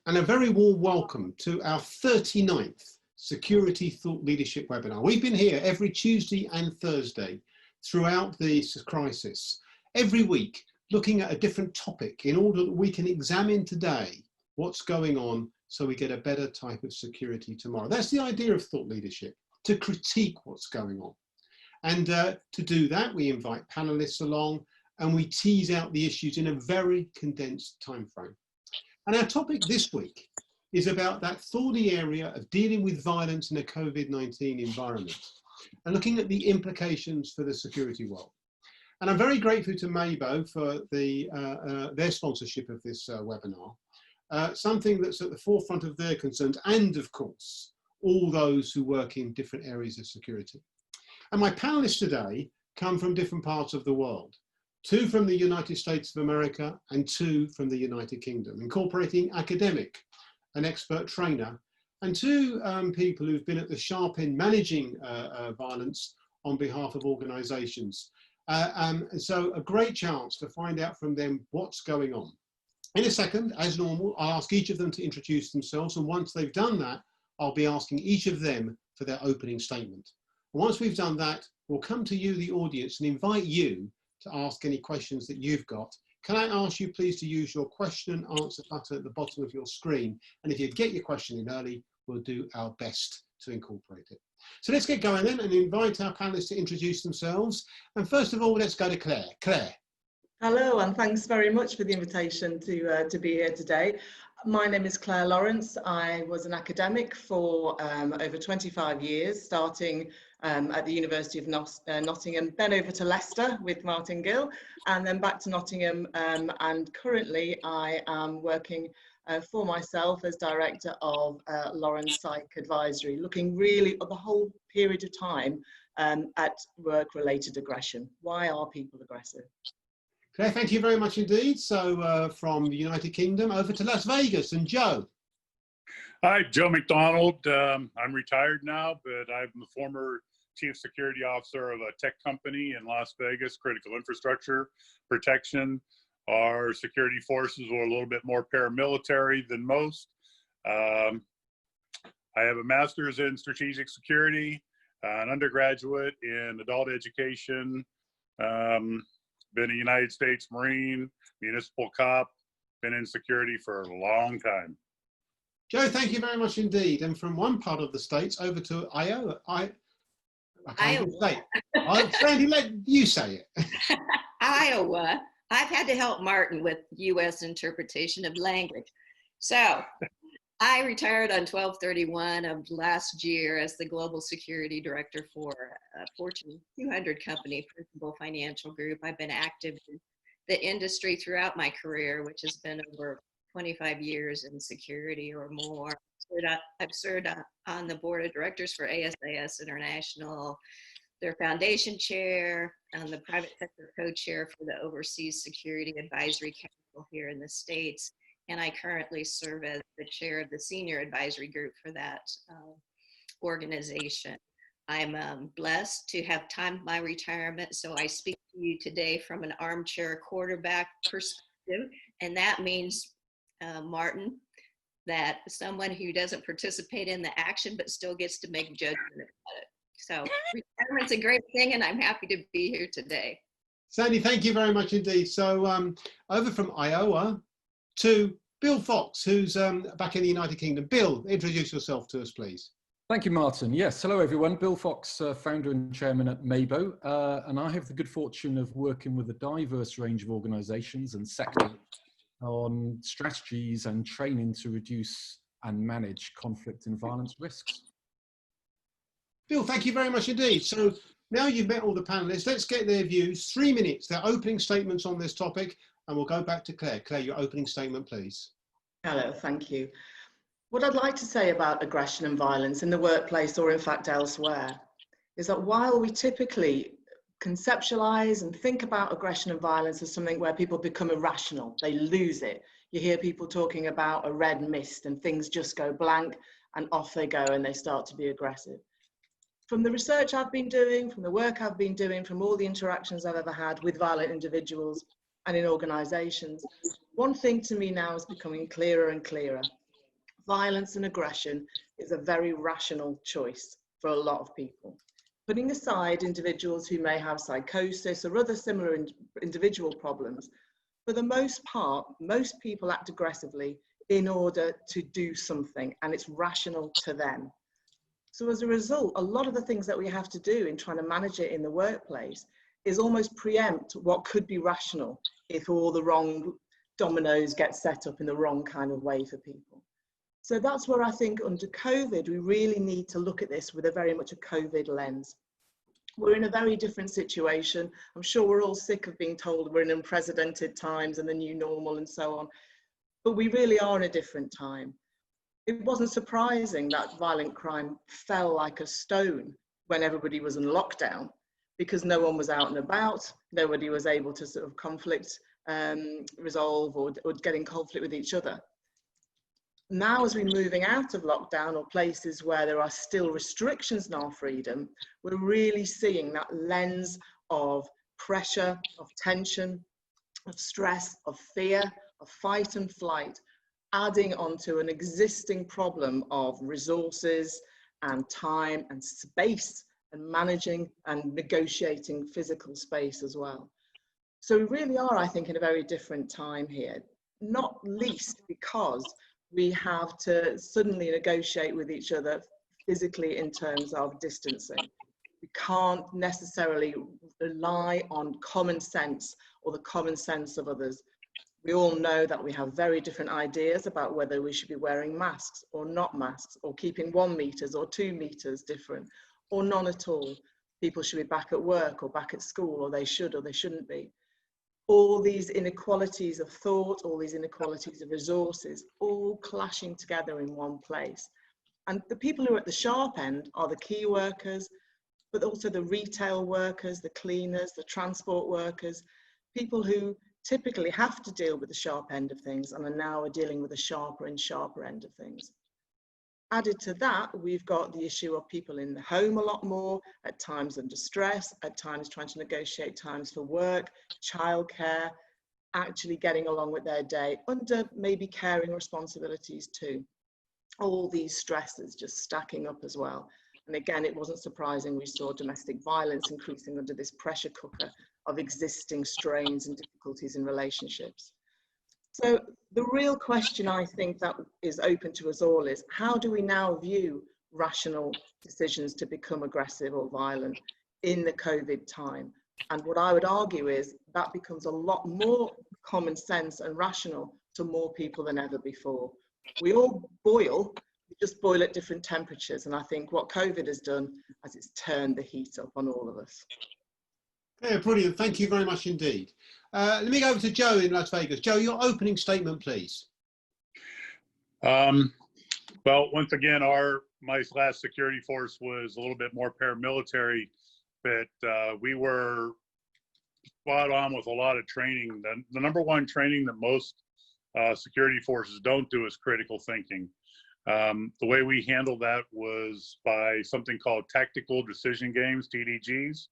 and a very warm welcome to our 39th Security Thought Leadership webinar. We've been here every Tuesday and Thursday throughout this crisis, every week looking at a different topic in order that we can examine today what's going on so we get a better type of security tomorrow. That's the idea of thought leadership, to critique what's going on. And to do that, we invite panelists along and we tease out the issues in a very condensed time frame. And our topic this week is about that thorny area of dealing with violence in a COVID-19 environment and looking at the implications for the security world. And I'm very grateful to Mabo for their sponsorship of this webinar, something that's at the forefront of their concerns and, of course, all those who work in different areas of security. And my panelists today come from different parts of the world. 2 from the United States of America and 2 from the United Kingdom, incorporating academic, an expert trainer, and 2 people who've been at the sharp end managing violence on behalf of organisations. And so a great chance to find out from them what's going on. In a second, as normal, I'll ask each of them to introduce themselves, and once they've done that, I'll be asking each of them for their opening statement. And once we've done that, we'll come to you, the audience, and invite you to ask any questions that you've got. Can I ask you please to use your question and answer button at the bottom of your screen? And if you get your question in early, we'll do our best to incorporate it. So let's get going then and invite our panelists to introduce themselves. And first of all, let's go to Claire. Claire. Hello, and thanks very much for the invitation to be here today. My name is Claire Lawrence. I was an academic for over 25 years, starting at the University of Nottingham, then over to Leicester with Martin Gill, and then back to Nottingham. And currently I am working for myself as director of Lawrence Psych Advisory, looking really at the whole period of time at work-related aggression. Why are people aggressive? Claire, thank you very much indeed. So from the United Kingdom over to Las Vegas, and Joe. Hi, Joe McDonald. I'm retired now, but I'm the former Chief Security Officer of a tech company in Las Vegas, critical infrastructure protection. Our security forces were a little bit more paramilitary than most. I have a master's in strategic security, an undergraduate in adult education, been a United States Marine, municipal cop, been in security for a long time. Joe, thank you very much indeed. And from one part of the States over to Iowa. Sandy, let you say it. Iowa. I've had to help Martin with U.S. interpretation of language. So I retired on 12/31 of last year as the Global Security Director for a Fortune 200 company, Principal Financial Group. I've been active in the industry throughout my career, which has been over 25 years in security or more. I've served on the board of directors for ASAS International, their foundation chair, and the private sector co-chair for the Overseas Security Advisory Council here in the States. And I currently serve as the chair of the senior advisory group for that organization. I'm blessed to have timed my retirement, so I speak to you today from an armchair quarterback perspective, and that means, Martin, that someone who doesn't participate in the action but still gets to make judgment about it. So retirement's a great thing, and I'm happy to be here today. Sandy, thank you very much indeed. So over from Iowa to Bill Fox, who's back in the United Kingdom. Bill, introduce yourself to us, please. Thank you, Martin. Yes, hello everyone. Bill Fox, founder and chairman at Mabo, and I have the good fortune of working with a diverse range of organisations and sectors on strategies and training to reduce and manage conflict and violence risks. Bill, thank you very much indeed. So now you've met all the panelists, let's get their views, 3 minutes, their opening statements on this topic, and we'll go back to Claire. Claire, your opening statement, please. Hello, thank you. What I'd like to say about aggression and violence in the workplace, or in fact elsewhere, is that while we typically conceptualize and think about aggression and violence as something where people become irrational, they lose it. You hear people talking about a red mist and things just go blank and off they go and they start to be aggressive. From the research I've been doing, from the work I've been doing, from all the interactions I've ever had with violent individuals and in organizations, one thing to me now is becoming clearer and clearer. violence and aggression is a very rational choice for a lot of people. Putting aside individuals who may have psychosis or other similar individual problems, for the most part, most people act aggressively in order to do something, and it's rational to them. So as a result, a lot of the things that we have to do in trying to manage it in the workplace is almost preempt what could be rational if all the wrong dominoes get set up in the wrong kind of way for people. So that's where I think under COVID, we really need to look at this with a very much a COVID lens. We're in a very different situation. I'm sure we're all sick of being told we're in unprecedented times and the new normal and so on, but we really are in a different time. It wasn't surprising that violent crime fell like a stone when everybody was in lockdown, because no one was out and about, nobody was able to sort of conflict resolve or get in conflict with each other. Now, as we're moving out of lockdown or places where there are still restrictions on our freedom, we're really seeing that lens of pressure, of tension, of stress, of fear, of fight and flight, adding onto an existing problem of resources and time and space and managing and negotiating physical space as well. So we really are, I think, in a very different time here, not least because we have to suddenly negotiate with each other physically in terms of distancing. We can't necessarily rely on common sense or the common sense of others. We all know that we have very different ideas about whether we should be wearing masks or not masks, or keeping 1 meter or 2 meters different, or none at all. People should be back at work or back at school, or they should or they shouldn't be. All these inequalities of thought, all these inequalities of resources, all clashing together in one place. And the people who are at the sharp end are the key workers, but also the retail workers, the cleaners, the transport workers, people who typically have to deal with the sharp end of things and are now dealing with the sharper and sharper end of things. Added to that, we've got the issue of people in the home a lot more, at times under stress, at times trying to negotiate times for work, childcare, actually getting along with their day, under maybe caring responsibilities too. All these stresses just stacking up as well. And again, it wasn't surprising we saw domestic violence increasing under this pressure cooker of existing strains and difficulties in relationships. So the real question I think that is open to us all is, how do we now view rational decisions to become aggressive or violent in the COVID time? And what I would argue is that becomes a lot more common sense and rational to more people than ever before. We all boil, we just boil at different temperatures. And I think what COVID has done is it's turned the heat up on all of us. Yeah, brilliant. Thank you very much indeed. Let me go over to Joe in Las Vegas. Joe, your opening statement, please. Well, once again, my last security force was a little bit more paramilitary, but we were spot on with a lot of training. The number one training that most security forces don't do is critical thinking. The way we handled that was by something called tactical decision games, TDGs,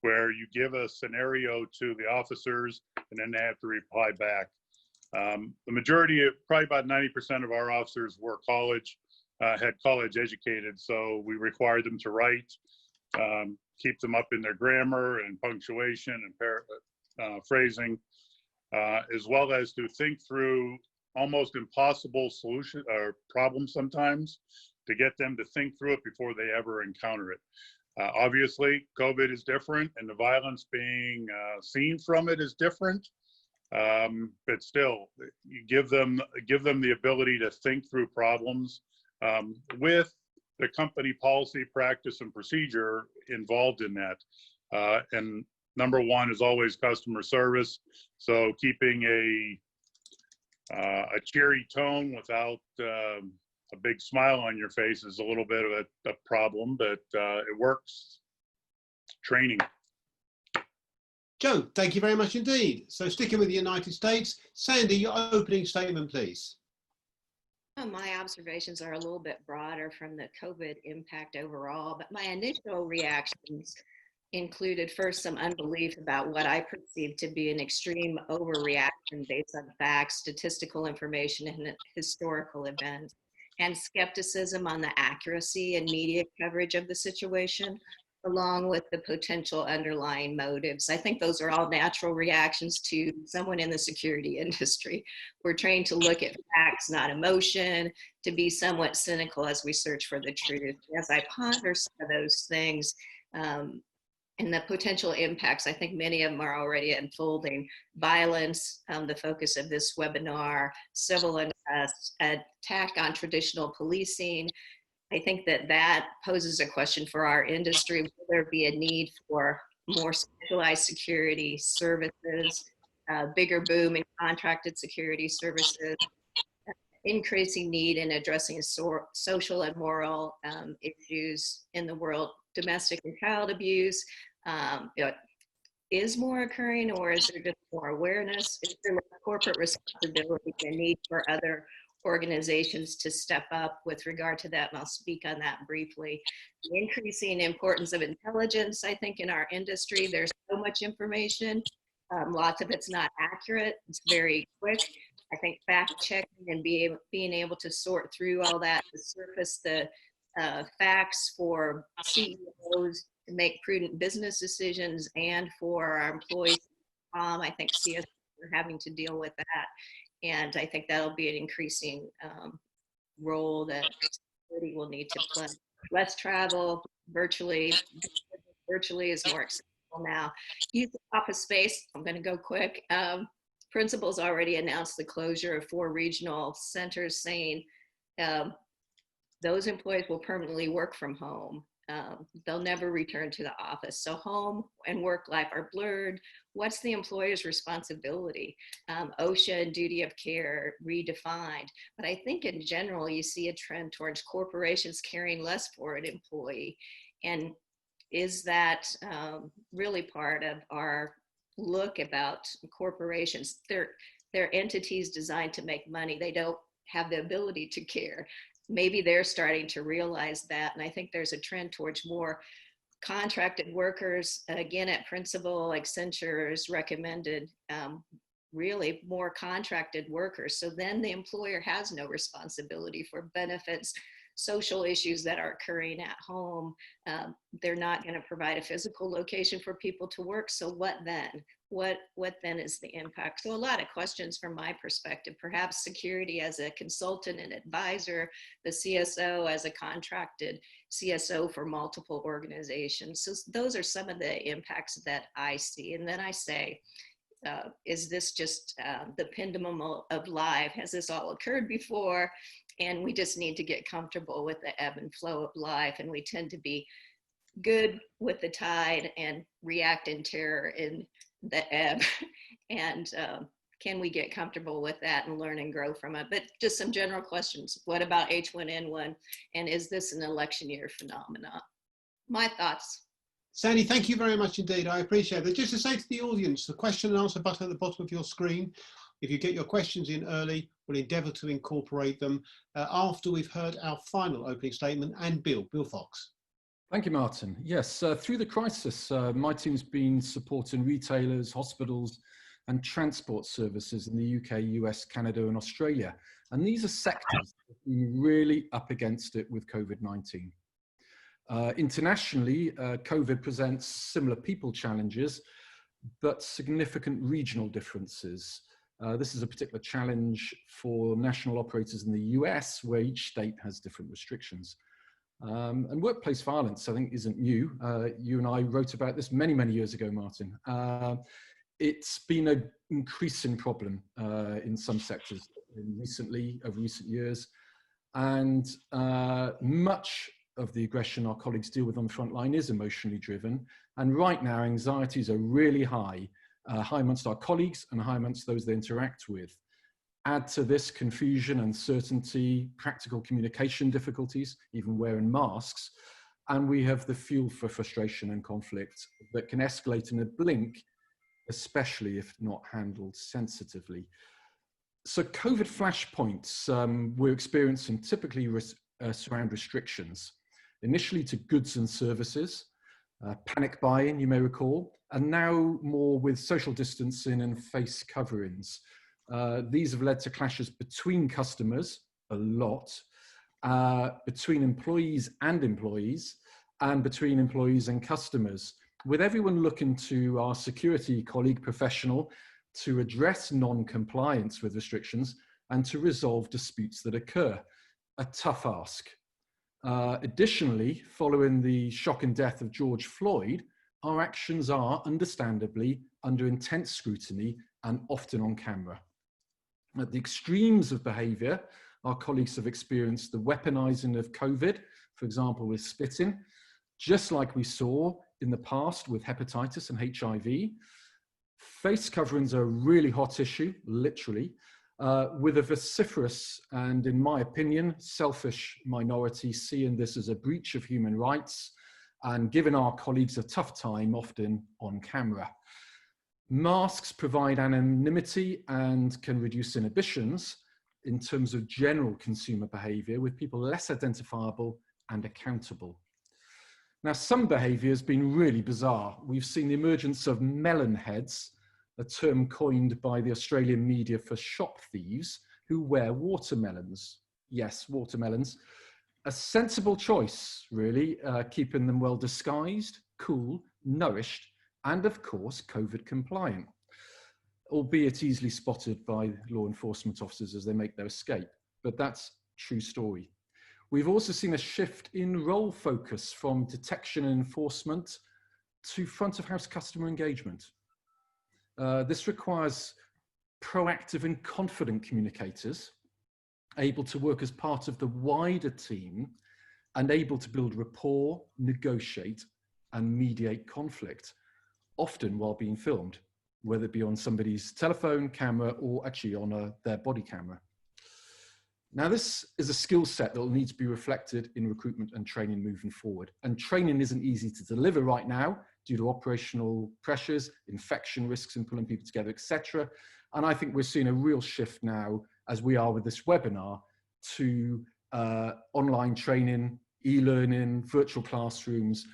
where you give a scenario to the officers and then they have to reply back. The majority, probably about 90% of our officers were had college educated, so we required them to write, keep them up in their grammar and punctuation and phrasing, as well as to think through almost impossible solution or problems sometimes, to get them to think through it before they ever encounter it. Obviously, COVID is different, and the violence being seen from it is different. But still, you give them the ability to think through problems with the company policy, practice, and procedure involved in that. And number one is always customer service. So keeping a cheery tone without a big smile on your face is a little bit of a problem, but it works. Training. Joe, thank you very much indeed. So sticking with the United States, Sandy, your opening statement, please. My observations are a little bit broader from the COVID impact overall, but my initial reactions included first some unbelief about what I perceived to be an extreme overreaction based on facts, statistical information, and historical events. and skepticism on the accuracy and media coverage of the situation, along with the potential underlying motives. I think those are all natural reactions to someone in the security industry. We're trained to look at facts, not emotion, to be somewhat cynical as we search for the truth. As I ponder some of those things, and the potential impacts, I think many of them are already unfolding. Violence, the focus of this webinar, civil unrest, attack on traditional policing. I think that poses a question for our industry. Will there be a need for more specialized security services, bigger boom in contracted security services, increasing need in addressing social and moral issues in the world, domestic and child abuse, is more occurring, or is there just more awareness? Is there more corporate responsibility and need for other organizations to step up with regard to that? And I'll speak on that briefly. The increasing importance of intelligence, I think, in our industry. There's so much information. Lots of it's not accurate. It's very quick. I think fact checking and being able to sort through all that to surface the facts for CEOs to make prudent business decisions and for our employees. I think CSOs are having to deal with that. And I think that'll be an increasing role that security will need to play. Less travel, virtually is more accessible now. Use of office space, I'm gonna go quick. Principals already announced the closure of 4 regional centers, saying those employees will permanently work from home. They'll never return to the office. So home and work life are blurred. What's the employer's responsibility? OSHA and duty of care redefined. But I think in general, you see a trend towards corporations caring less for an employee. And is that really part of our look about corporations? They're entities designed to make money. They don't have the ability to care. Maybe they're starting to realize that. And I think there's a trend towards more contracted workers. Again, at Principal, Accenture has recommended really more contracted workers. So then the employer has no responsibility for benefits, social issues that are occurring at home. They're not going to provide a physical location for people to work. So what then? What then is the impact? So a lot of questions from my perspective. Perhaps security as a consultant and advisor, the CSO as a contracted CSO for multiple organizations. So those are some of the impacts that I see. And then I say, is this just the pendulum of life? Has this all occurred before? And we just need to get comfortable with the ebb and flow of life. And we tend to be good with the tide and react in terror in the ebb. And can we get comfortable with that and learn and grow from it? But just some general questions. What about H1N1? And is this an election year phenomenon? My thoughts. Sandy, thank you very much indeed. I appreciate it. Just to say to the audience, the question and answer button at the bottom of your screen, if you get your questions in early, we'll endeavour to incorporate them after we've heard our final opening statement. And Bill Fox. Thank you, Martin. Yes, through the crisis, my team's been supporting retailers, hospitals, and transport services in the UK, US, Canada, and Australia. And these are sectors that have been really up against it with COVID-19. Internationally, COVID presents similar people challenges, but significant regional differences. This is a particular challenge for national operators in the US, where each state has different restrictions. And workplace violence, I think, isn't new. You and I wrote about this many, many years ago, Martin. It's been an increasing problem in some sectors over recent years. And much of the aggression our colleagues deal with on the front line is emotionally driven. And right now, anxieties are really high amongst our colleagues and high amongst those they interact with. Add to this confusion, uncertainty, practical communication difficulties, even wearing masks, and we have the fuel for frustration and conflict that can escalate in a blink, especially if not handled sensitively. So COVID flashpoints we're experiencing typically surround restrictions, initially to goods and services, panic buying, you may recall, and now more with social distancing and face coverings. These have led to clashes between customers, a lot, between employees, and between employees and customers, with everyone looking to our security colleague professional to address non-compliance with restrictions and to resolve disputes that occur. A tough ask. Additionally, following the shock and death of George Floyd, our actions are understandably under intense scrutiny and often on camera. At the extremes of behaviour, our colleagues have experienced the weaponising of COVID, for example, with spitting, just like we saw in the past with hepatitis and HIV. Face coverings are a really hot issue, literally, with a vociferous and, in my opinion, selfish minority seeing this as a breach of human rights and giving our colleagues a tough time, often on camera. Masks provide anonymity and can reduce inhibitions in terms of general consumer behaviour, with people less identifiable and accountable. Now, some behaviour has been really bizarre. We've seen the emergence of melon heads, a term coined by the Australian media for shop thieves who wear watermelons. Yes, watermelons. A sensible choice, really, keeping them well disguised, cool, nourished, and of course, COVID compliant, albeit easily spotted by law enforcement officers as they make their escape. But that's true story. We've also seen a shift in role focus from detection and enforcement to front of house customer engagement. This requires proactive and confident communicators, able to work as part of the wider team and able to build rapport, negotiate, and mediate conflict, often while being filmed, whether it be on somebody's telephone, camera, or actually on their body camera. Now, this is a skill set that will need to be reflected in recruitment and training moving forward. And training isn't easy to deliver right now due to operational pressures, infection risks in pulling people together, etc. And I think we're seeing a real shift now, as we are with this webinar, to online training, e-learning, virtual classrooms,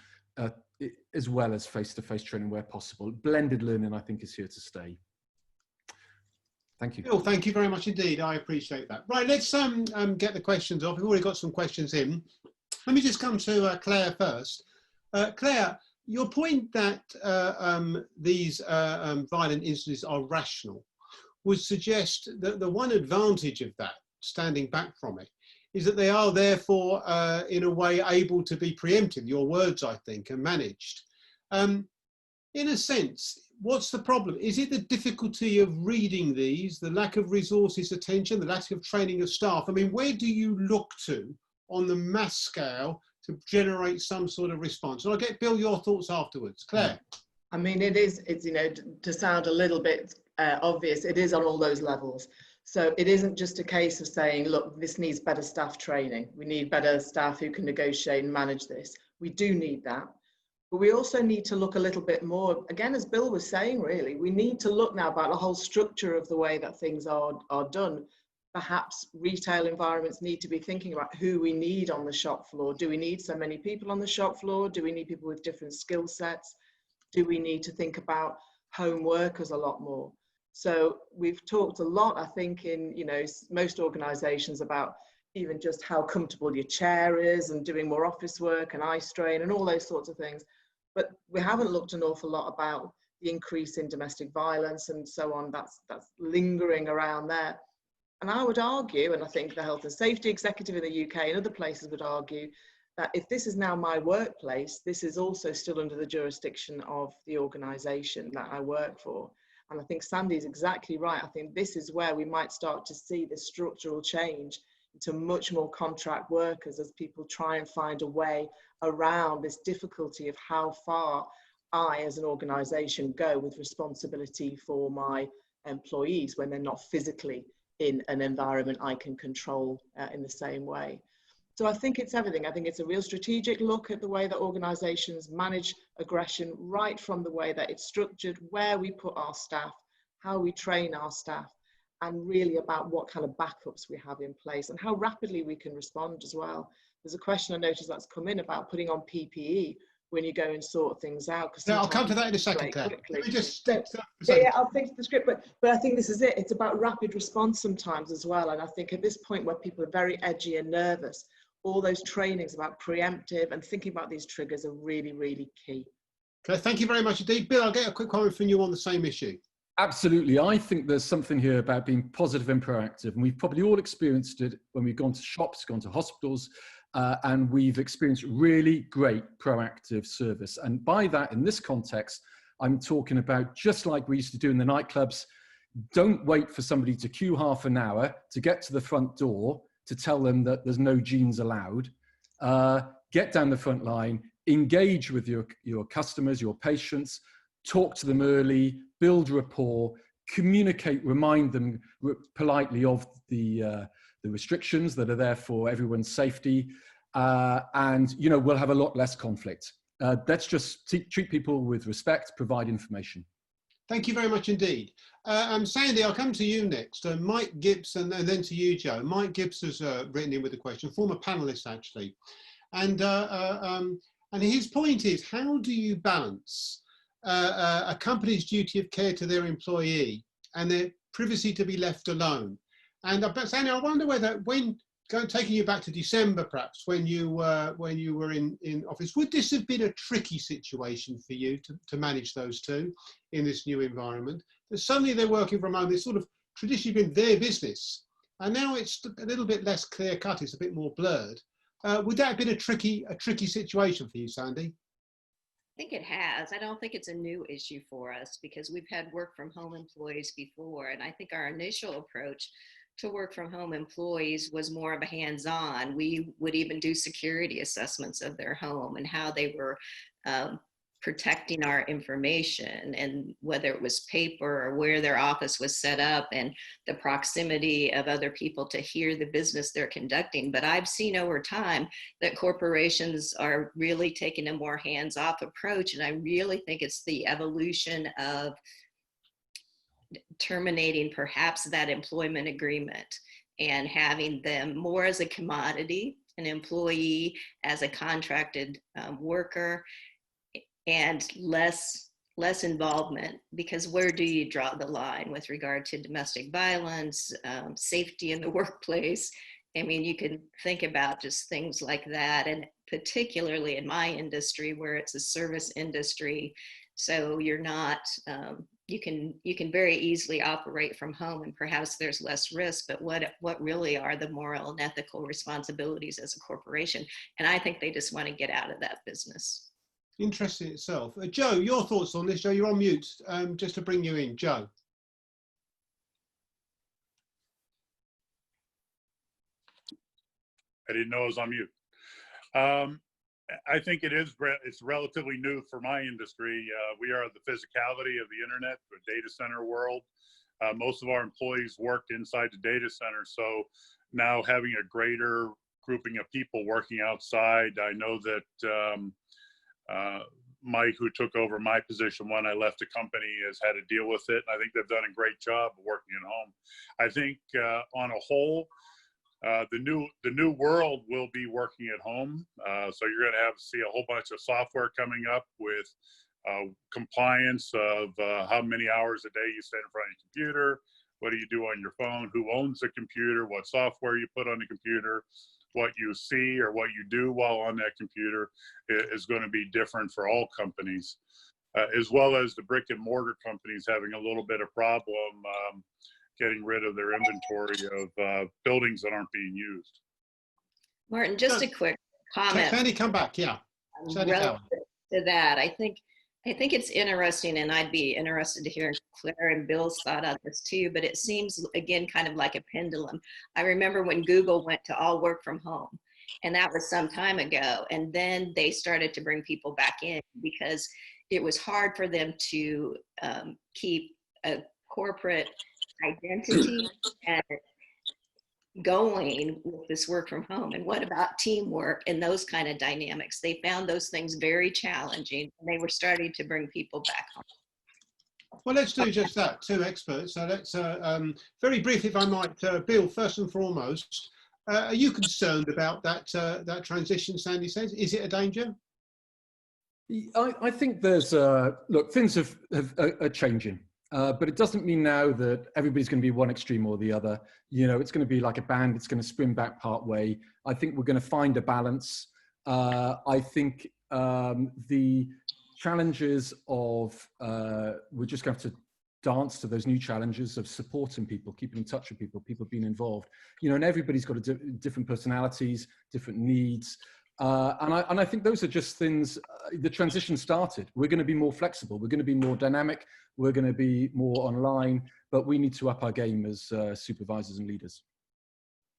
as well as face-to-face training where possible. Blended learning, I think, is here to stay. Thank you. Bill, thank you very much indeed. I appreciate that. Right, let's get the questions off. We've already got some questions in. Let me just come to Claire first. Claire, your point that these violent incidents are rational would suggest that the one advantage of that, standing back from it, is that they are therefore in a way able to be preempted, your words, I think, and managed. In a sense, what's the problem? Is it the difficulty of reading these, the lack of resources, attention, the lack of training of staff? I mean, where do you look to on the mass scale to generate some sort of response? And I'll get, Bill, your thoughts afterwards. Claire. I mean, it's you know, to sound a little bit obvious, it is on all those levels. So it isn't just a case of saying, look, this needs better staff training. We need better staff who can negotiate and manage this. We do need that. But we also need to look a little bit more, again, as Bill was saying, really, we need to look now about the whole structure of the way that things are done. Perhaps retail environments need to be thinking about who we need on the shop floor. Do we need so many people on the shop floor? Do we need people with different skill sets? Do we need to think about home workers a lot more? So we've talked a lot, I think, in most organisations about even just how comfortable your chair is and doing more office work and eye strain and all those sorts of things. But we haven't looked an awful lot about the increase in domestic violence and so on. That's lingering around there. And I would argue, and I think the Health and Safety Executive in the UK and other places would argue, that if this is now my workplace, this is also still under the jurisdiction of the organisation that I work for. And I think Sandy's exactly right. I think this is where we might start to see the structural change into much more contract workers as people try and find a way around this difficulty of how far I, as an organisation, go with responsibility for my employees when they're not physically in an environment I can control in the same way. So I think it's everything. I think it's a real strategic look at the way that organisations manage aggression, right from the way that it's structured, where we put our staff, how we train our staff, and really about what kind of backups we have in place and how rapidly we can respond as well. There's a question I noticed that's come in about putting on PPE. when you go and sort things out. Yeah, I'll come to that in a second, Claire. Let me just so, yeah, I'll finish the script, but I think this is it. It's about rapid response sometimes as well. And I think at this point where people are very edgy and nervous, all those trainings about preemptive and thinking about these triggers are really, really key. Claire, thank you very much indeed. Bill, I'll get a quick comment from you on the same issue. Absolutely. I think there's something here about being positive and proactive. And we've probably all experienced it when we've gone to shops, gone to hospitals, and we've experienced really great proactive service. And by that, in this context, I'm talking about just like we used to do in the nightclubs. Don't wait for somebody to queue half an hour to get to the front door to tell them that there's no jeans allowed. Get down the front line, engage with your customers, your patients, talk to them early, build rapport, communicate, remind them politely of the restrictions that are there for everyone's safety, and we'll have a lot less conflict. Let's just treat people with respect, provide information. Thank you very much indeed. Sandy, I'll come to you next. Mike Gibbs and then to you, Joe. Mike Gibbs has written in with a question, former panelist actually. And his point is, how do you balance a company's duty of care to their employee and their privacy to be left alone? And Sandy, I wonder whether, taking you back to December, perhaps when you were in office, would this have been a tricky situation for you to manage those two in this new environment? That suddenly they're working from home. It's sort of traditionally been their business, and now it's a little bit less clear cut. It's a bit more blurred. Would that have been a tricky situation for you, Sandy? I think it has. I don't think it's a new issue for us because we've had work from home employees before. And I think our initial approach to work from home employees was more of a hands-on. We would even do security assessments of their home and how they were protecting our information, and whether it was paper or where their office was set up and the proximity of other people to hear the business they're conducting. But I've seen over time that corporations are really taking a more hands-off approach, and I really think it's the evolution of terminating perhaps that employment agreement and having them more as a commodity, an employee as a contracted worker, and less involvement, because where do you draw the line with regard to domestic violence, safety in the workplace? I mean, you can think about just things like that, and particularly in my industry where it's a service industry, so you're not, you can very easily operate from home, and perhaps there's less risk, but what really are the moral and ethical responsibilities as a corporation? And I think they just want to get out of that business. Interesting itself. Joe, your thoughts on this? Joe, you're on mute, just to bring you in. Joe. I didn't know I was on mute. I think it's relatively new for my industry. We are the physicality of the internet, the data center world. Most of our employees worked inside the data center. So now having a greater grouping of people working outside, I know that Mike, who took over my position when I left the company, has had to deal with it. I think they've done a great job of working at home. I think on a whole, the new world will be working at home. So you're going to see a whole bunch of software coming up with compliance of how many hours a day you spend in front of your computer, what do you do on your phone, who owns the computer, what software you put on the computer, what you see or what you do while on that computer is going to be different for all companies, as well as the brick and mortar companies having a little bit of problem getting rid of their inventory of buildings that aren't being used. Martin, just a quick comment. Sandy, come back, yeah. Relative to that, I think it's interesting, and I'd be interested to hear Claire and Bill's thought on this too, but it seems, again, kind of like a pendulum. I remember when Google went to all work from home, and that was some time ago, and then they started to bring people back in because it was hard for them to keep a corporate identity and going with this work from home. And what about teamwork and those kind of dynamics? They found those things very challenging, and they were starting to bring people back home. Well, let's do just that. Two experts. So let's very briefly, if I might, Bill, first and foremost, are you concerned about that transition? Sandy says, is it a danger? I think there's, look, things are changing, but it doesn't mean now that everybody's going to be one extreme or the other. You know, it's going to be like a band, it's going to spin back part way. I think we're going to find a balance. I think the challenges of, we're just going to have to dance to those new challenges of supporting people, keeping in touch with people, people being involved, you know, and everybody's got different personalities, different needs. And I think those are just things, the transition started. We're going to be more flexible. We're going to be more dynamic. We're going to be more online, but we need to up our game as supervisors and leaders.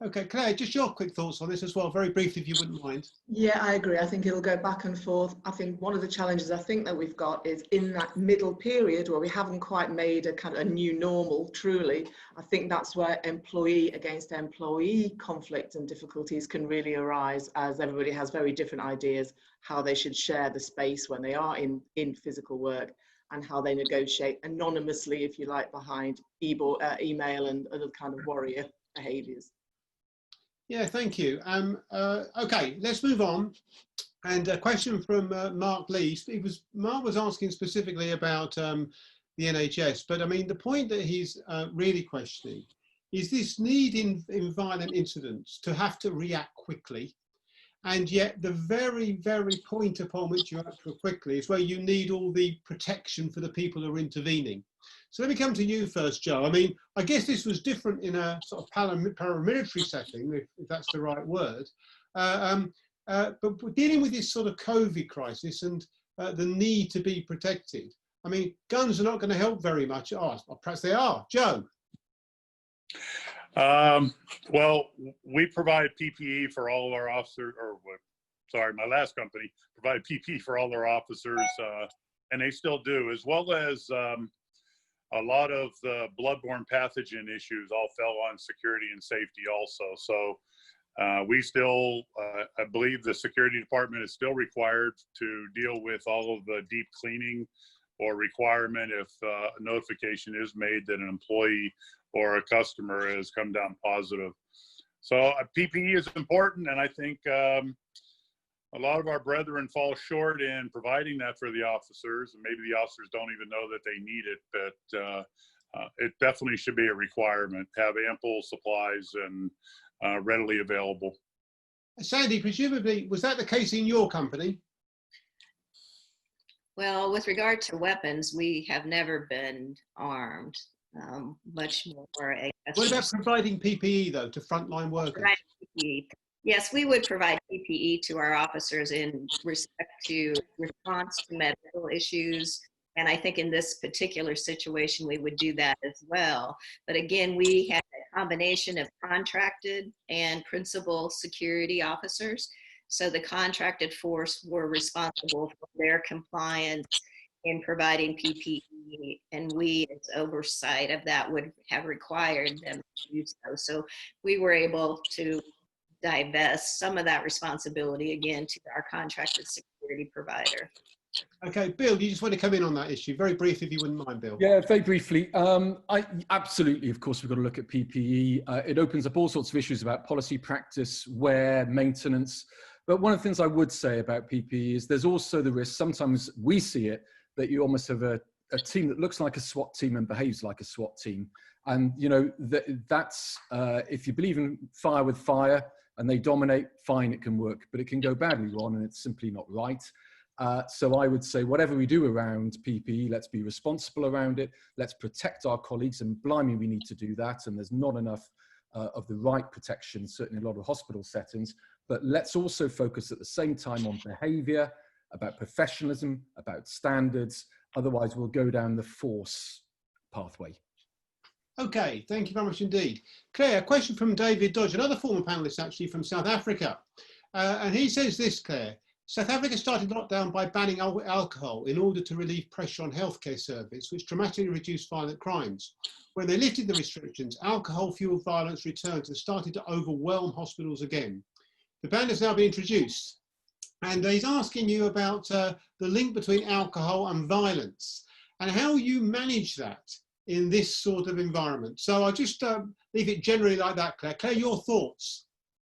Okay, Claire, just your quick thoughts on this as well, very briefly, if you wouldn't mind. Yeah, I agree. I think it'll go back and forth. I think one of the challenges I think that we've got is in that middle period where we haven't quite made a kind of a new normal, truly. I think that's where employee against employee conflict and difficulties can really arise, as everybody has very different ideas how they should share the space when they are in physical work, and how they negotiate anonymously, if you like, behind email and other kind of warrior behaviours. Yeah, thank you. Okay, let's move on. And a question from Mark Lee. Mark was asking specifically about the NHS, but I mean, the point that he's really questioning is this need in violent incidents to have to react quickly. And yet the very, very point upon which you act quickly is where you need all the protection for the people who are intervening. So let me come to you first, Joe. I mean, I guess this was different in a sort of paramilitary setting, if that's the right word. But dealing with this sort of COVID crisis and the need to be protected, I mean, guns are not going to help very much. Oh, perhaps they are. Joe? Well, we provide PPE for all of our officers, sorry, my last company provided PPE for all their officers, and they still do, as well as a lot of the bloodborne pathogen issues all fell on security and safety also. So we still, I believe the security department is still required to deal with all of the deep cleaning or requirement if a notification is made that an employee or a customer has come down positive. So PPE is important, and I think a lot of our brethren fall short in providing that for the officers, and maybe the officers don't even know that they need it, but it definitely should be a requirement, have ample supplies and readily available. Sandy, presumably, was that the case in your company? Well, with regard to weapons, we have never been armed, much more. What about providing PPE, though, to frontline workers? PPE. Yes, we would provide PPE to our officers in respect to response to medical issues. And I think in this particular situation, we would do that as well. But again, we had a combination of contracted and principal security officers. So the contracted force were responsible for their compliance in providing PPE, and we, as oversight of that, would have required them to do so. So we were able to divest some of that responsibility again to our contracted security provider. Okay, Bill, you just want to come in on that issue very briefly, if you wouldn't mind, Bill. Yeah, very briefly. Absolutely, of course, we've got to look at PPE. It opens up all sorts of issues about policy, practice, wear, maintenance. But one of the things I would say about PPE is there's also the risk, sometimes we see it, that you almost have a team that looks like a SWAT team and behaves like a SWAT team. And, you know, that's, if you believe in fire with fire and they dominate, fine, it can work, but it can go badly wrong and it's simply not right. So I would say whatever we do around PPE, let's be responsible around it. Let's protect our colleagues, and blimey, we need to do that. And there's not enough of the right protection, certainly a lot of hospital settings. But let's also focus at the same time on behavior, about professionalism, about standards. Otherwise, we'll go down the force pathway. Okay, thank you very much indeed. Claire, a question from David Dodge, another former panelist actually from South Africa. And he says this, Claire: South Africa started lockdown by banning alcohol in order to relieve pressure on healthcare service, which dramatically reduced violent crimes. When they lifted the restrictions, alcohol-fueled violence returned and started to overwhelm hospitals again. The ban has now been introduced, and he's asking you about the link between alcohol and violence and how you manage that in this sort of environment. So I'll just leave it generally like that, Claire. Claire, your thoughts?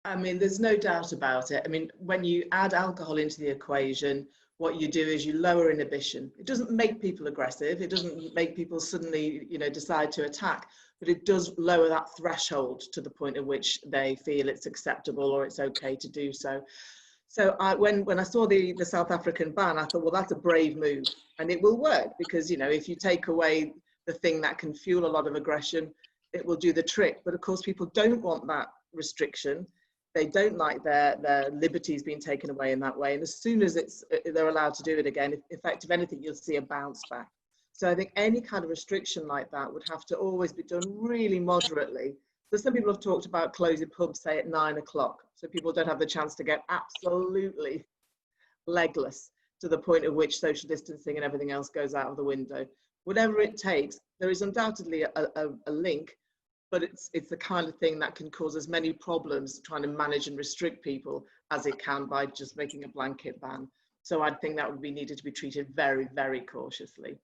I mean, there's no doubt about it. I mean, when you add alcohol into the equation, what you do is you lower inhibition. It doesn't make people aggressive. It doesn't make people suddenly, decide to attack, but it does lower that threshold to the point at which they feel it's acceptable or it's okay to do so. So when I saw the South African ban, I thought, well, that's a brave move, and it will work because, if you take away the thing that can fuel a lot of aggression, it will do the trick. But of course, people don't want that restriction. They don't like their liberties being taken away in that way. And as soon as they're allowed to do it again, if anything, you'll see a bounce back. So I think any kind of restriction like that would have to always be done really moderately. So some people have talked about closing pubs, say at 9 o'clock, so people don't have the chance to get absolutely legless to the point at which social distancing and everything else goes out of the window. Whatever it takes, there is undoubtedly a link, but it's the kind of thing that can cause as many problems trying to manage and restrict people as it can by just making a blanket ban. So I think that would be needed to be treated very, very cautiously.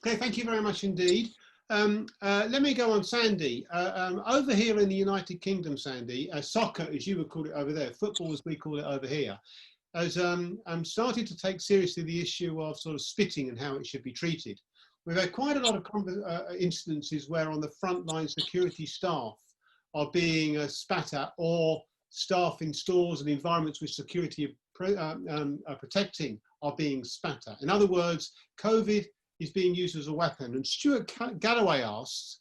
Okay, thank you very much indeed. Let me go on, Sandy. Over here in the United Kingdom, Sandy, soccer, as you would call it over there, football as we call it over here, has started to take seriously the issue of sort of spitting and how it should be treated. We've had quite a lot of incidences where on the frontline security staff are being spat at, or staff in stores and environments which security are protecting are being spat at. In other words, COVID is being used as a weapon. And Stuart Galloway asks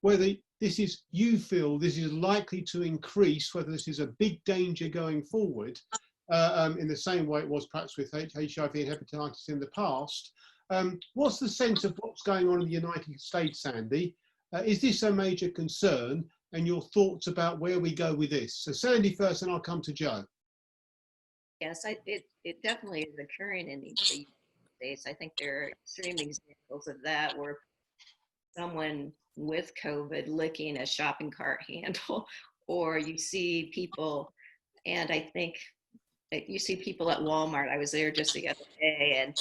whether you feel this is likely to increase, whether this is a big danger going forward, in the same way it was perhaps with HIV and hepatitis in the past. What's the sense of what's going on in the United States, Sandy? Is this a major concern? And your thoughts about where we go with this? So Sandy first, and I'll come to Joe. Yes, it definitely is occurring in the United States. I think there are extreme examples of that where someone with COVID licking a shopping cart handle, or you see people, and I think you see people at Walmart. I was there just the other day, and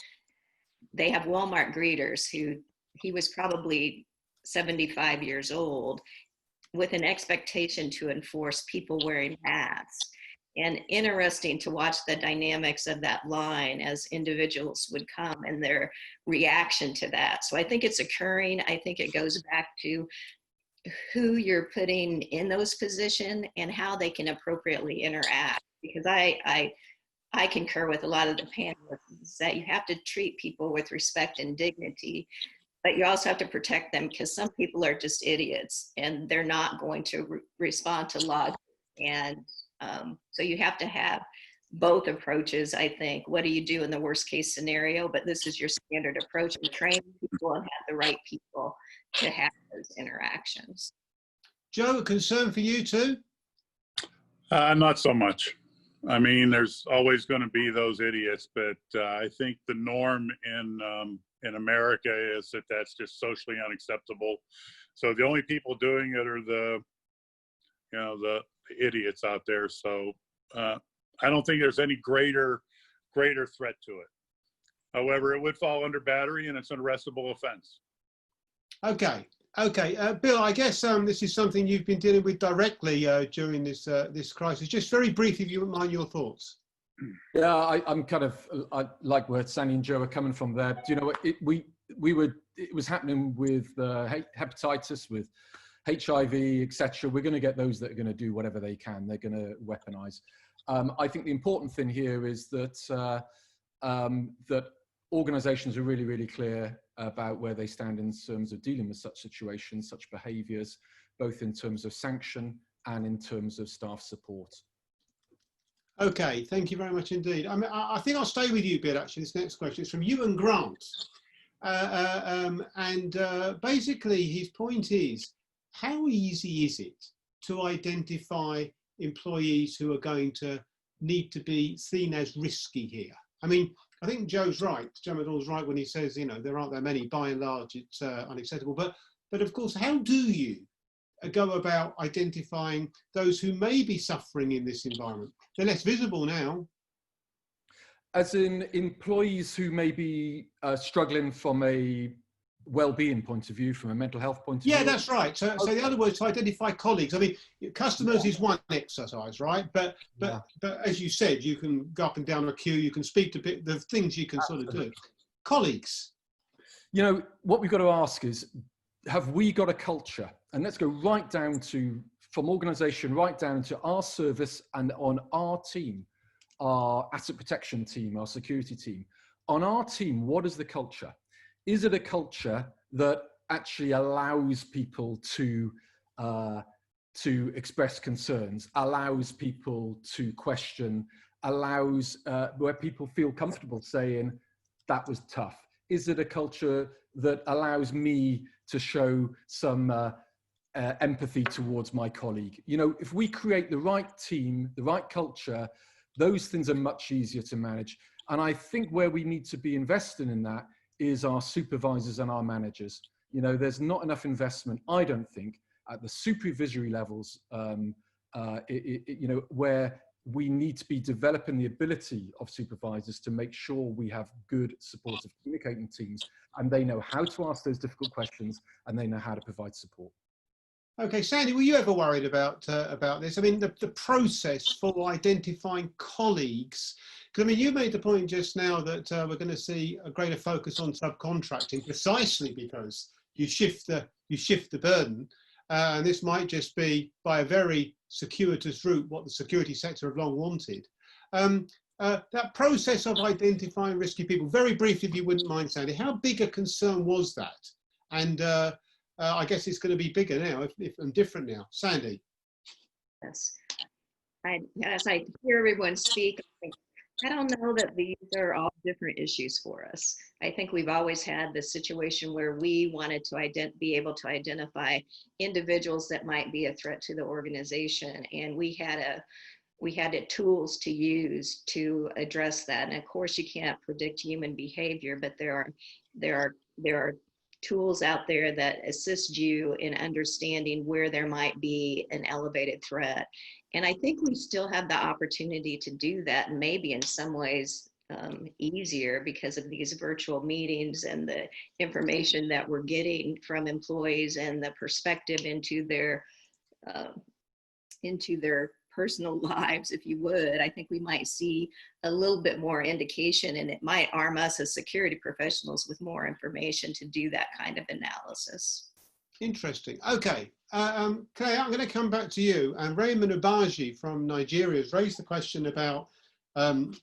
they have Walmart greeters he was probably 75 years old, with an expectation to enforce people wearing masks. And interesting to watch the dynamics of that line as individuals would come and their reaction to that. So I think it's occurring. I think it goes back to who you're putting in those positions and how they can appropriately interact. Because I concur with a lot of the panelists that you have to treat people with respect and dignity, but you also have to protect them because some people are just idiots and they're not going to respond to logic. And so you have to have both approaches, I think. What do you do in the worst case scenario? But this is your standard approach to train people and have the right people to have those interactions. Joe, a concern for you too? Not so much. I mean, there's always going to be those idiots, but I think the norm in America is that that's just socially unacceptable. So the only people doing it are the idiots out there. So I don't think there's any greater threat to it. However, it would fall under battery, and it's an arrestable offense. Okay. Bill, I guess this is something you've been dealing with directly during this crisis. Just very briefly, if you wouldn't mind your thoughts. Yeah, I like where Sandy and Joe are coming from there. Do you know what? It was happening with hepatitis, with HIV, etc. We're going to get those that are going to do whatever they can. They're going to weaponize. I think the important thing here is that that organizations are really, really clear about where they stand in terms of dealing with such situations, such behaviors, both in terms of sanction and in terms of staff support. Okay, thank you very much indeed. I think I'll stay with you, Bill, actually. This next question is from Ewan Grant. Basically, his point is, how easy is it to identify employees who are going to need to be seen as risky here? I mean, I think Joe's right. Joe McDonald's right when he says, there aren't that many. By and large, it's unacceptable. But of course, how do you go about identifying those who may be suffering in this environment? They're less visible now. As in employees who may be struggling from a well-being point of view, from a mental health point of view. Yeah, that's right. So the other words, to identify colleagues. I mean, customers is one exercise, right? But as you said, you can go up and down a queue. You can speak to the things you can sort of do. Colleagues. You know, what we've got to ask is, have we got a culture? And let's go right down to, from organisation right down to our service and on our team, our asset protection team, our security team. On our team, what is the culture? Is it a culture that actually allows people to express concerns, allows people to question, allows where people feel comfortable saying, that was tough? Is it a culture that allows me to show some empathy towards my colleague? You know, if we create the right team, the right culture, those things are much easier to manage. And I think where we need to be investing in that is our supervisors and our managers. You know, there's not enough investment, I don't think, at the supervisory levels, you know, where we need to be developing the ability of supervisors to make sure we have good, supportive communicating teams, and they know how to ask those difficult questions, and they know how to provide support. Okay, Sandy, were you ever worried about this? I mean, the process for identifying colleagues. Because I mean, you made the point just now that we're going to see a greater focus on subcontracting, precisely because you shift the burden, and this might just be by a very circuitous route what the security sector have long wanted. That process of identifying risky people, very briefly, if you wouldn't mind, Sandy, how big a concern was that? And I guess it's going to be bigger now, and different now. Sandy. Yes. As I hear everyone speak, I don't know that these are all different issues for us. I think we've always had this situation where we wanted to be able to identify individuals that might be a threat to the organization, and we had tools to use to address that. And of course, you can't predict human behavior, but there are tools out there that assist you in understanding where there might be an elevated threat. And I think we still have the opportunity to do that, and maybe in some ways easier because of these virtual meetings and the information that we're getting from employees and the perspective into their personal lives, if you would. I think we might see a little bit more indication, and it might arm us as security professionals with more information to do that kind of analysis. Interesting. Okay. Claire, I'm going to come back to you. And Raymond Ubaji from Nigeria has raised the question about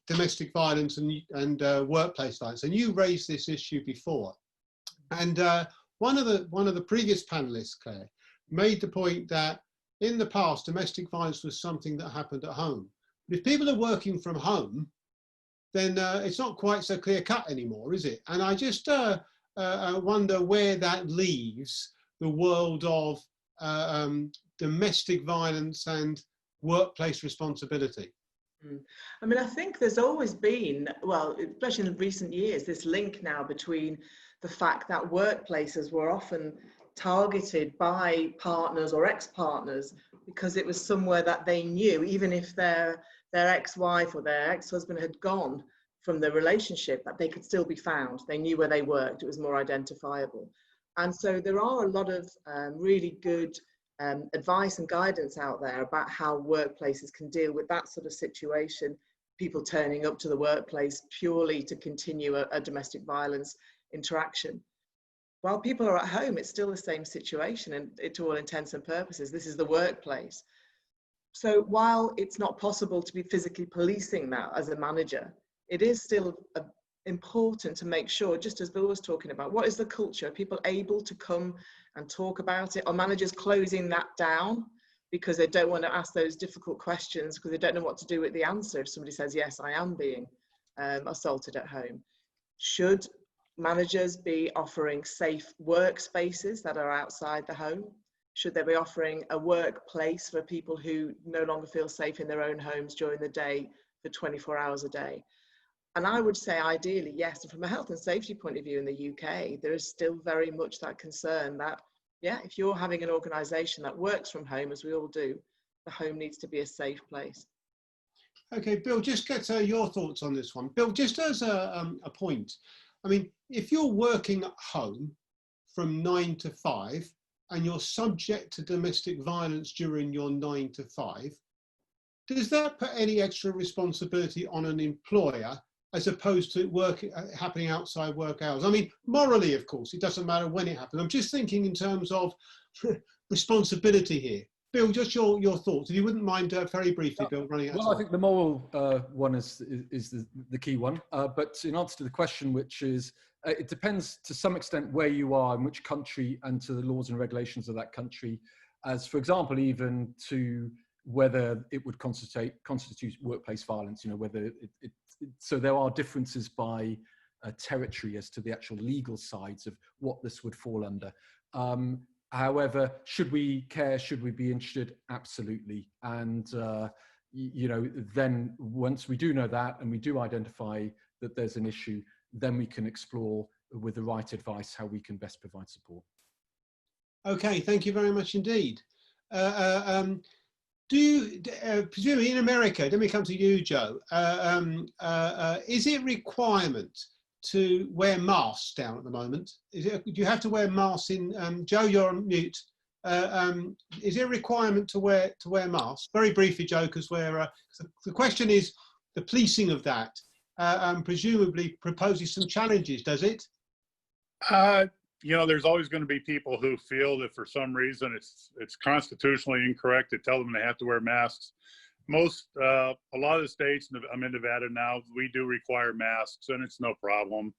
domestic violence and workplace violence. And you raised this issue before. And one of the previous panelists, Claire, made the point that in the past, domestic violence was something that happened at home. But if people are working from home, then it's not quite so clear cut anymore, is it? And I just wonder where that leaves the world of domestic violence and workplace responsibility. I mean, I think there's always been, well, especially in recent years, this link now between the fact that workplaces were often targeted by partners or ex-partners because it was somewhere that they knew, even if their ex-wife or their ex-husband had gone from the relationship, that they could still be found. They knew where they worked. It was more identifiable. And so there are a lot of really good advice and guidance out there about how workplaces can deal with that sort of situation, people turning up to the workplace purely to continue a domestic violence interaction. While people are at home, it's still the same situation, and to all intents and purposes, this is the workplace. So while it's not possible to be physically policing that as a manager, it is still important to make sure, just as Bill was talking about, what is the culture? Are people able to come and talk about it? Are managers closing that down because they don't want to ask those difficult questions because they don't know what to do with the answer if somebody says, yes, I am being assaulted at home? Should managers be offering safe workspaces that are outside the home? Should they be offering a workplace for people who no longer feel safe in their own homes during the day for 24 hours a day? And I would say ideally, yes. And from a health and safety point of view in the UK, there is still very much that concern that, yeah, if you're having an organisation that works from home, as we all do, the home needs to be a safe place. Okay, Bill, just get your thoughts on this one. Bill, just as a point, I mean, if you're working at home from 9 to 5 and you're subject to domestic violence during your 9 to 5, does that put any extra responsibility on an employer as opposed to work happening outside work hours? I mean, morally, of course, it doesn't matter when it happens. I'm just thinking in terms of responsibility here. Bill, just your thoughts, if you wouldn't mind very briefly, Bill, running out of time. Well, I think the moral one is the key one. But in answer to the question, which is, it depends to some extent where you are, in which country, and to the laws and regulations of that country, as, for example, even to whether it would constitute workplace violence, whether so there are differences by territory as to the actual legal sides of what this would fall under. However, should we care, should we be interested? Absolutely. And, then once we do know that and we do identify that there's an issue, then we can explore with the right advice how we can best provide support. Okay, thank you very much indeed. Presumably in America, let me come to you, Joe, is it requirement to wear masks down at the moment? Do you have to wear masks in, Joe, you're on mute. Is it a requirement to wear masks? Very briefly, Joe, because the question is the policing of that, presumably proposes some challenges, does it? There's always going to be people who feel that for some reason it's constitutionally incorrect to tell them they have to wear masks. A lot of the states, I'm in Nevada now, we do require masks and it's no problem.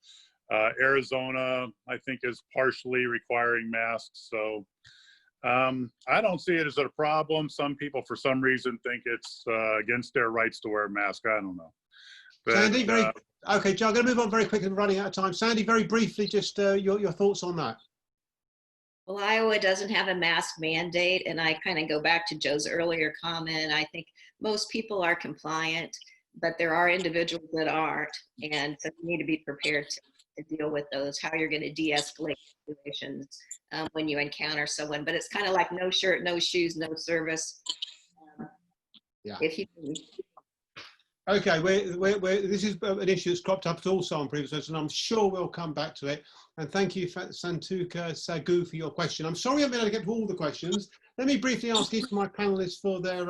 Arizona, I think, is partially requiring masks. So I don't see it as a problem. Some people, for some reason, think it's against their rights to wear a mask. I don't know. But, Sandy, okay, Joe, I'm going to move on very quickly. We're running out of time. Sandy, very briefly, just your thoughts on that. Well, Iowa doesn't have a mask mandate, and I kind of go back to Joe's earlier comment. I think most people are compliant, but there are individuals that aren't, and so you need to be prepared to deal with those, how you're going to de-escalate situations when you encounter someone. But it's kind of like no shirt, no shoes, no service. Yeah. If you Okay, this is an issue that's cropped up also on previous episodes, and I'm sure we'll come back to it. And thank you, Santuka Sagu, for your question. I'm sorry I've been able to get to all the questions. Let me briefly ask each of my panelists for their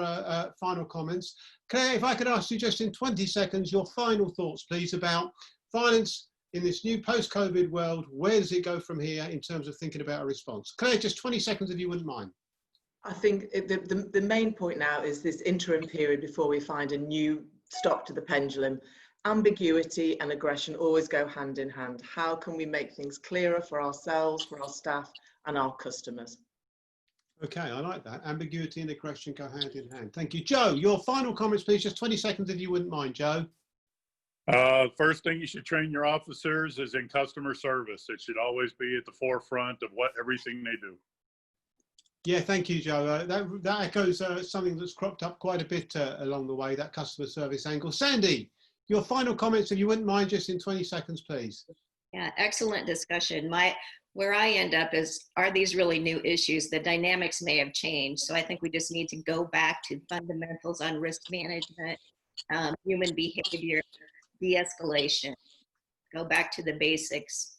final comments. Claire, if I could ask you just in 20 seconds, your final thoughts, please, about violence in this new post-COVID world. Where does it go from here in terms of thinking about a response? Claire, just 20 seconds if you wouldn't mind. I think the main point now is this interim period before we find a new stop to the pendulum. Ambiguity and aggression always go hand in hand. How can we make things clearer for ourselves, for our staff and our customers? Okay, I like that. Ambiguity and aggression go hand in hand. Thank you. Joe, your final comments, please. Just 20 seconds if you wouldn't mind, Joe. First thing you should train your officers is in customer service. It should always be at the forefront of everything they do. Yeah, thank you, Joe. That echoes something that's cropped up quite a bit along the way, that customer service angle. Sandy, your final comments, if you wouldn't mind, just in 20 seconds, please. Yeah, excellent discussion. Where I end up is, are these really new issues? The dynamics may have changed. So I think we just need to go back to fundamentals on risk management, human behavior, de-escalation, go back to the basics.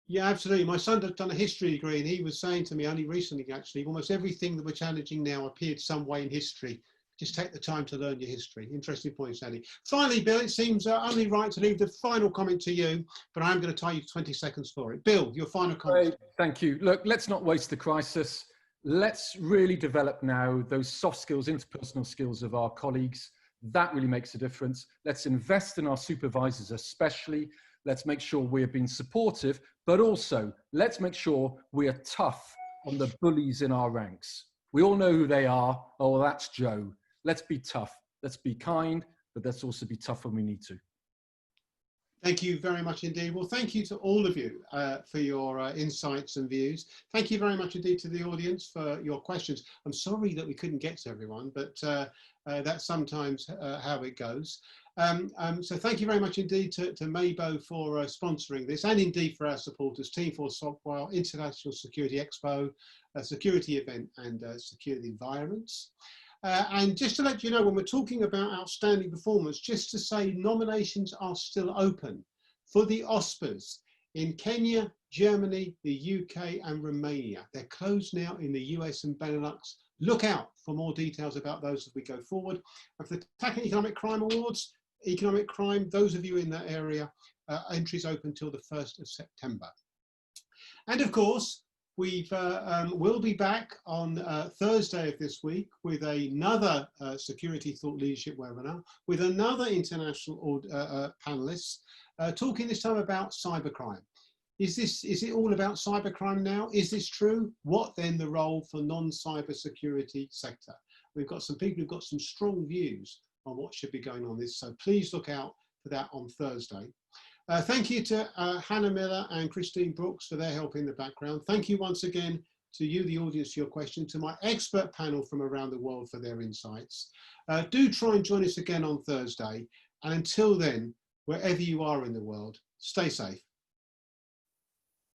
Yeah, absolutely. My son had done a history degree and he was saying to me only recently, actually, almost everything that we're challenging now appeared some way in history. Just take the time to learn your history. Interesting point, Sandy. Finally, Bill, it seems only right to leave the final comment to you, but I'm going to tie you 20 seconds for it. Bill, your final comment. Great. Thank you. Look, let's not waste the crisis. Let's really develop now those soft skills, interpersonal skills of our colleagues. That really makes a difference. Let's invest in our supervisors especially. Let's make sure we're being supportive, but also let's make sure we are tough on the bullies in our ranks. We all know who they are. Oh, that's Joe. Let's be tough. Let's be kind, but let's also be tough when we need to. Thank you very much indeed. Well, thank you to all of you for your insights and views. Thank you very much indeed to the audience for your questions. I'm sorry that we couldn't get to everyone, but that's sometimes how it goes. So thank you very much indeed to Mabo for sponsoring this, and indeed for our supporters, Team Force Software, International Security Expo, a security event and security environments. And just to let you know, when we're talking about outstanding performance, just to say nominations are still open for the OSPAs in Kenya, Germany, the UK and Romania. They're closed now in the US and Benelux. Look out for more details about those as we go forward. And for the Tackling Economic Crime Awards, economic crime, those of you in that area, entries open till the 1st of September. And of course, we'll be back on Thursday of this week with another Security Thought Leadership webinar with another international panelists talking this time about cybercrime. Is it all about cybercrime now? Is this true? What then the role for non-cyber security sector? We've got some people who've got some strong views on what should be going on this, so please look out for that on Thursday. Thank you to Hannah Miller and Christine Brooks for their help in the background. Thank you once again to you, the audience, for your question, to my expert panel from around the world for their insights. Do try and join us again on Thursday. And until then, wherever you are in the world, stay safe.